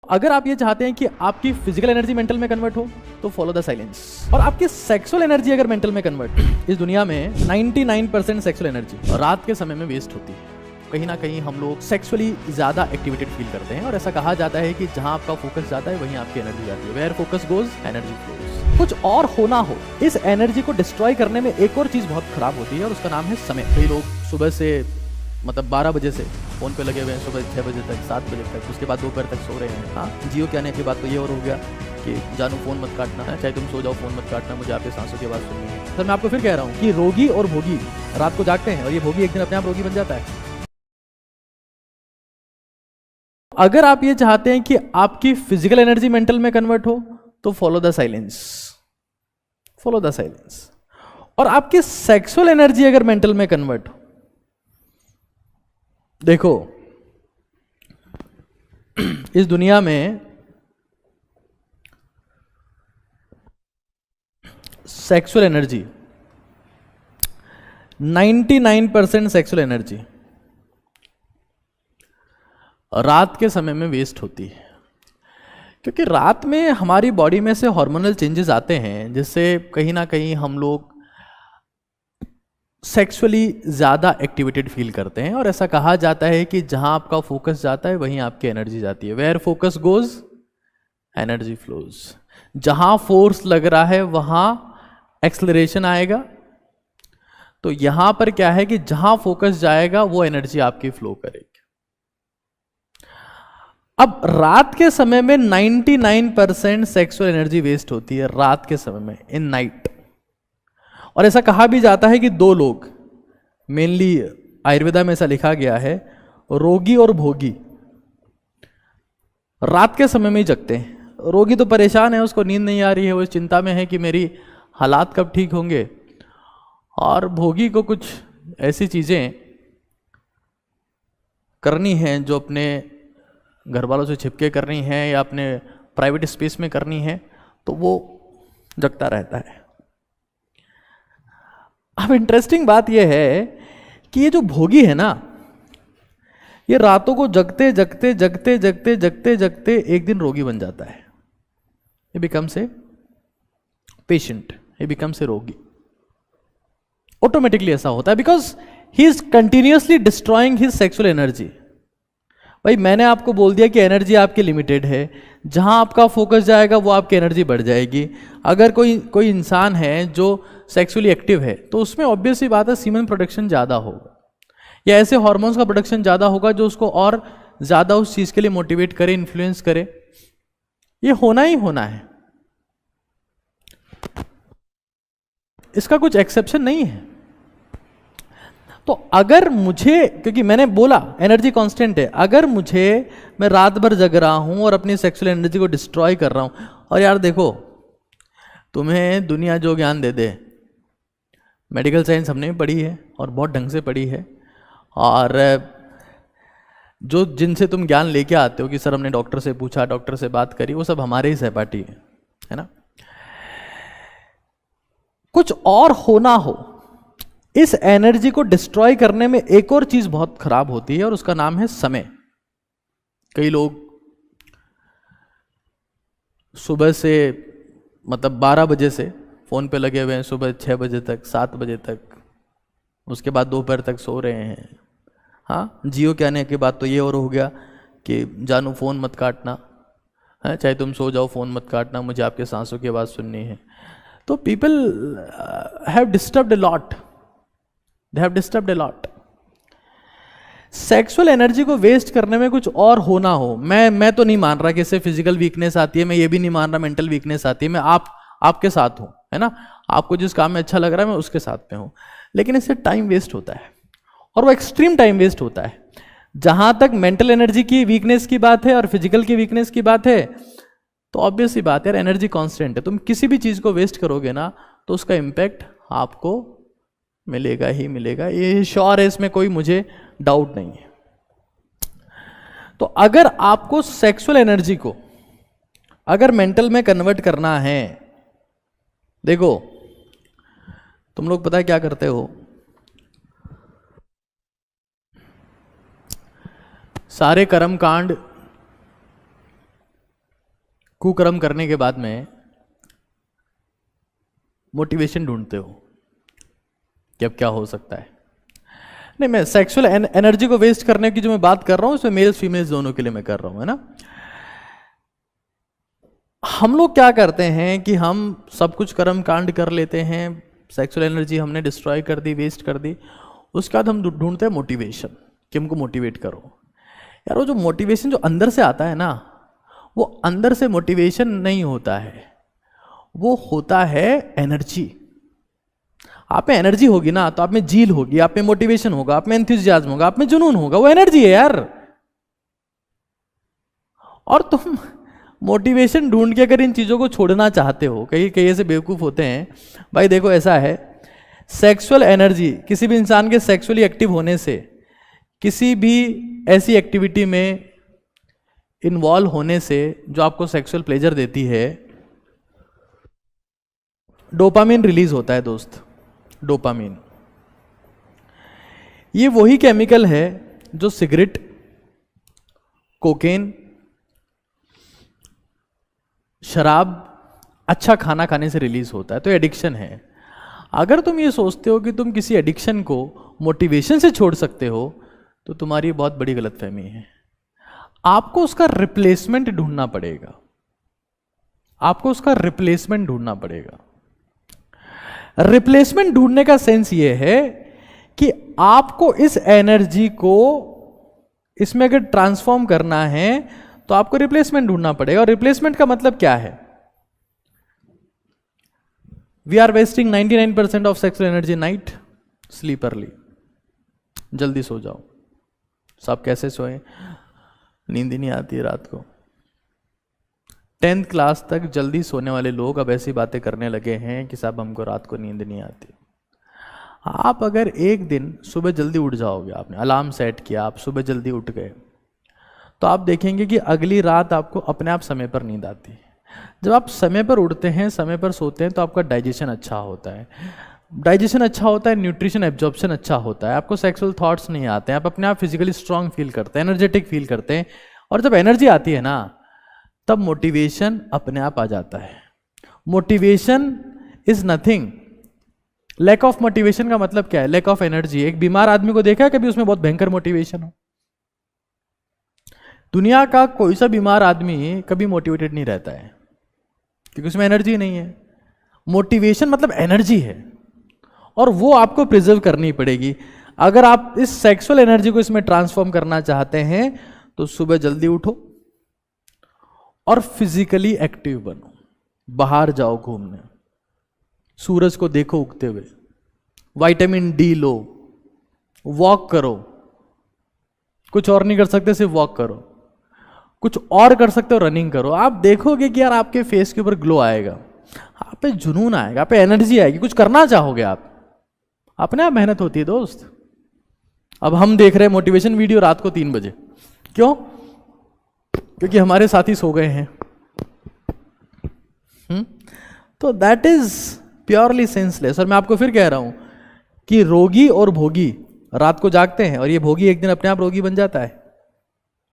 अगर आप ये चाहते हैं कि आपकी फिजिकल एनर्जी मेंटल में कन्वर्ट हो तो फॉलो द साइलेंस। और आपकी सेक्सुअल एनर्जी अगर मेंटल में कन्वर्ट, इस दुनिया में 99% सेक्सुअल एनर्जी रात के समय में वेस्ट होती है। कहीं ना कहीं हम लोग सेक्सुअली ज्यादा एक्टिवेटेड फील करते हैं और ऐसा कहा जाता है कि जहां आपका फोकस जाता है वहीं आपकी एनर्जी जाती है। Where focus goes energy flows. कुछ और होना हो, इस एनर्जी को डिस्ट्रॉय करने में एक और चीज बहुत खराब होती है और उसका नाम है समय। कई लोग सुबह से 12 बजे से फोन पे लगे हुए हैं, सुबह 6 बजे तक, 7 बजे तक, उसके बाद दोपहर तक सो रहे हैं। हाँ, जियो के आने की बात तो ये और हो गया कि जानू फोन मत काटना है, चाहे तुम सो जाओ फोन मत काटना, मुझे आपके सांसों की आवाज सुननी है। सर मैं आपको फिर कह रहा हूँ कि रोगी और भोगी रात को जागते हैं और ये भोगी एक दिन अपने आप रोगी बन जाता है। अगर आप ये चाहते हैं कि आपकी फिजिकल एनर्जी मेंटल में कन्वर्ट हो तो follow the silence, follow the silence. और आपकी सेक्सुअल एनर्जी अगर मेंटल में कन्वर्ट हो, देखो इस दुनिया में सेक्सुअल एनर्जी 99% सेक्सुअल एनर्जी रात के समय में वेस्ट होती है, क्योंकि रात में हमारी बॉडी में से हार्मोनल चेंजेस आते हैं जिससे कहीं ना कहीं हम लोग सेक्सुअली ज़्यादा एक्टिवेटेड फील करते हैं और ऐसा कहा जाता है कि जहां आपका फोकस जाता है वहीं आपकी एनर्जी जाती है। Where focus goes energy flows. जहां फोर्स लग रहा है वहां एक्सेलरेशन आएगा। तो यहां पर क्या है कि जहां फोकस जाएगा वो एनर्जी आपकी फ्लो करेगी। अब रात के समय में 99% सेक्सुअल एनर्जी वेस्ट होती है रात के समय में, इन नाइट। और ऐसा कहा भी जाता है कि दो लोग, मेनली आयुर्वेदा में ऐसा लिखा गया है, रोगी और भोगी रात के समय में ही जगते हैं। रोगी तो परेशान है, उसको नींद नहीं आ रही है, वो इस चिंता में है कि मेरी हालात कब ठीक होंगे। और भोगी को कुछ ऐसी चीजें करनी हैं जो अपने घर वालों से छिपके करनी है या अपने प्राइवेट स्पेस में करनी है, तो वो जगता रहता है। अब इंटरेस्टिंग बात यह है कि ये जो भोगी है ना, ये रातों को जगते जगते जगते जगते जगते जगते एक दिन रोगी बन जाता है। ये बिकम्स ए पेशेंट, ये बिकम्स ए रोगी। ऑटोमेटिकली ऐसा होता है because he is continuously destroying his sexual energy. भाई मैंने आपको बोल दिया कि एनर्जी आपकी लिमिटेड है, जहां आपका फोकस जाएगा वो आपकी एनर्जी बढ़ जाएगी। अगर कोई इंसान है जो सेक्सुअली एक्टिव है तो उसमें ऑब्वियस सी बात है सीमेन प्रोडक्शन ज़्यादा होगा या ऐसे हार्मोन्स का प्रोडक्शन ज़्यादा होगा जो उसको और ज़्यादा उस चीज़ के लिए मोटिवेट करे, इन्फ्लुएंस करे। ये होना ही होना है, इसका कुछ एक्सेप्शन नहीं है। तो अगर मुझे, क्योंकि मैंने बोला एनर्जी कांस्टेंट है, अगर मैं रात भर जग रहा हूं और अपनी सेक्सुअल एनर्जी को डिस्ट्रॉय कर रहा हूं, और यार देखो तुम्हें दुनिया जो ज्ञान दे दे, मेडिकल साइंस हमने भी पढ़ी है और बहुत ढंग से पढ़ी है, और जो जिनसे तुम ज्ञान लेके आते हो कि सर हमने डॉक्टर से पूछा, डॉक्टर से बात करी, वो सब हमारे ही सहपाठी है ना। कुछ और होना हो, इस एनर्जी को डिस्ट्रॉय करने में एक और चीज बहुत खराब होती है और उसका नाम है समय। कई लोग सुबह से 12 बजे से फोन पे लगे हुए हैं, सुबह 6 बजे तक, 7 बजे तक, उसके बाद दोपहर तक सो रहे हैं। हाँ, जियो के आने के बाद तो ये और हो गया कि जानू फोन मत काटना है, चाहे तुम सो जाओ फोन मत काटना, मुझे आपके सांसों की आवाज सुननी है। तो people have disturbed a lot, they have disturbed a lot। Sexual energy को वेस्ट करने में कुछ और होना हो, मैं तो नहीं मान रहा कि इससे फिजिकल वीकनेस आती है, मैं ये भी नहीं मान रहा मेंटल वीकनेस आती है। मैं आपके साथ हूं, है ना, आपको जिस काम में अच्छा लग रहा है मैं उसके साथ में हूं, लेकिन इससे टाइम वेस्ट होता है और वो एक्सट्रीम टाइम वेस्ट होता है। जहां तक मेंटल एनर्जी की वीकनेस की बात है और फिजिकल की वीकनेस की बात है, तो ऑब्वियस सी बात है, एनर्जी कांस्टेंट है। तुम किसी भी चीज को वेस्ट करोगे ना तो उसका इंपैक्ट आपको मिलेगा ही मिलेगा, ये श्योर है, इसमें कोई मुझे डाउट नहीं है। तो अगर आपको सेक्सुअल एनर्जी को अगर मेंटल में कन्वर्ट करना है, देखो तुम लोग पता है क्या करते हो, सारे कर्म कांड कुकर्म करने के बाद में मोटिवेशन ढूंढते हो कि अब क्या हो सकता है। नहीं, मैं सेक्सुअल एनर्जी को वेस्ट करने की जो मैं बात कर रहा हूं उसमें मेल्स फीमेल्स दोनों के लिए मैं कर रहा हूं, है ना। हम लोग क्या करते हैं कि हम सब कुछ कर्म कांड कर लेते हैं, सेक्सुअल एनर्जी हमने डिस्ट्रॉय कर दी, वेस्ट कर दी, उसके बाद हम ढूंढते हैं मोटिवेशन कि हमको मोटिवेट करो। यार वो जो मोटिवेशन जो अंदर से आता है ना, वो अंदर से मोटिवेशन नहीं होता है, वो होता है एनर्जी। आप में एनर्जी होगी ना तो आप में जील होगी, आप में मोटिवेशन होगा, आप में एंथुसियाज्म होगा, आप में जुनून होगा, वो एनर्जी है यार। और तुम मोटिवेशन ढूंढ के अगर इन चीजों को छोड़ना चाहते हो, कई कई ऐसे बेवकूफ होते हैं, भाई देखो ऐसा है, सेक्सुअल एनर्जी किसी भी इंसान के सेक्सुअली एक्टिव होने से, किसी भी ऐसी एक्टिविटी में इन्वॉल्व होने से जो आपको सेक्सुअल प्लेजर देती है, डोपामिन रिलीज होता है दोस्त। डोपामिन ये वही केमिकल है जो सिगरेट, कोकेन, शराब, अच्छा खाना खाने से रिलीज होता है। तो एडिक्शन है। अगर तुम ये सोचते हो कि तुम किसी एडिक्शन को मोटिवेशन से छोड़ सकते हो तो तुम्हारी बहुत बड़ी गलतफहमी है। आपको उसका रिप्लेसमेंट ढूंढना पड़ेगा, आपको उसका रिप्लेसमेंट ढूंढना पड़ेगा। रिप्लेसमेंट ढूंढने का सेंस ये है कि आपको इस एनर्जी को इसमें अगर ट्रांसफॉर्म करना है तो आपको रिप्लेसमेंट ढूंढना पड़ेगा। और रिप्लेसमेंट का मतलब क्या है? We are wasting 99% of sexual energy night, sleep early, जल्दी सो जाओ। सब कैसे सोए? नींद ही नहीं आती है रात को। 10th क्लास तक जल्दी सोने वाले लोग अब ऐसी बातें करने लगे हैं कि साहब हमको रात को नींद नहीं आती। आप अगर एक दिन सुबह जल्दी उठ जाओगे, आपने अलार्म सेट किया, आप सुबह जल्दी उठ गए, तो आप देखेंगे कि अगली रात आपको अपने आप समय पर नींद आती है। जब आप समय पर उठते हैं, समय पर सोते हैं, तो आपका डाइजेशन अच्छा होता है। डाइजेशन अच्छा होता है, न्यूट्रिशन एब्जॉर्प्शन अच्छा होता है, आपको सेक्सुअल थॉट्स नहीं आते हैं, आप अपने आप फिजिकली स्ट्रांग फील करते हैं, एनर्जेटिक फील करते हैं। और जब एनर्जी आती है ना, तब मोटिवेशन अपने आप आ जाता है। Motivation is nothing. Lack of motivation का मतलब क्या है? Lack of energy. एक बीमार आदमी को देखा है कभी उसमें बहुत भयंकर मोटिवेशन हो? दुनिया का कोई सा बीमार आदमी कभी मोटिवेटेड नहीं रहता है, क्योंकि उसमें एनर्जी नहीं है। मोटिवेशन मतलब एनर्जी है, और वो आपको प्रिजर्व करनी पड़ेगी। अगर आप इस सेक्सुअल एनर्जी को इसमें ट्रांसफॉर्म करना चाहते हैं तो सुबह जल्दी उठो और फिजिकली एक्टिव बनो। बाहर जाओ घूमने, सूरज को देखो उगते हुए, विटामिन डी लो, वॉक करो। कुछ और नहीं कर सकते, सिर्फ वॉक करो। कुछ और कर सकते हो, रनिंग करो। आप देखोगे कि यार आपके फेस के ऊपर ग्लो आएगा, आप पे जुनून आएगा, आप पे एनर्जी आएगी, कुछ करना चाहोगे आप। अपने आप मेहनत होती है दोस्त। अब हम देख रहे हैं मोटिवेशन वीडियो रात को 3 बजे, क्यों? क्योंकि हमारे साथी सो गए हैं। तो दैट इज प्योरली सेंसलेस। और मैं आपको फिर कह रहा हूं कि रोगी और भोगी रात को जागते हैं, और ये भोगी एक दिन अपने आप रोगी बन जाता है।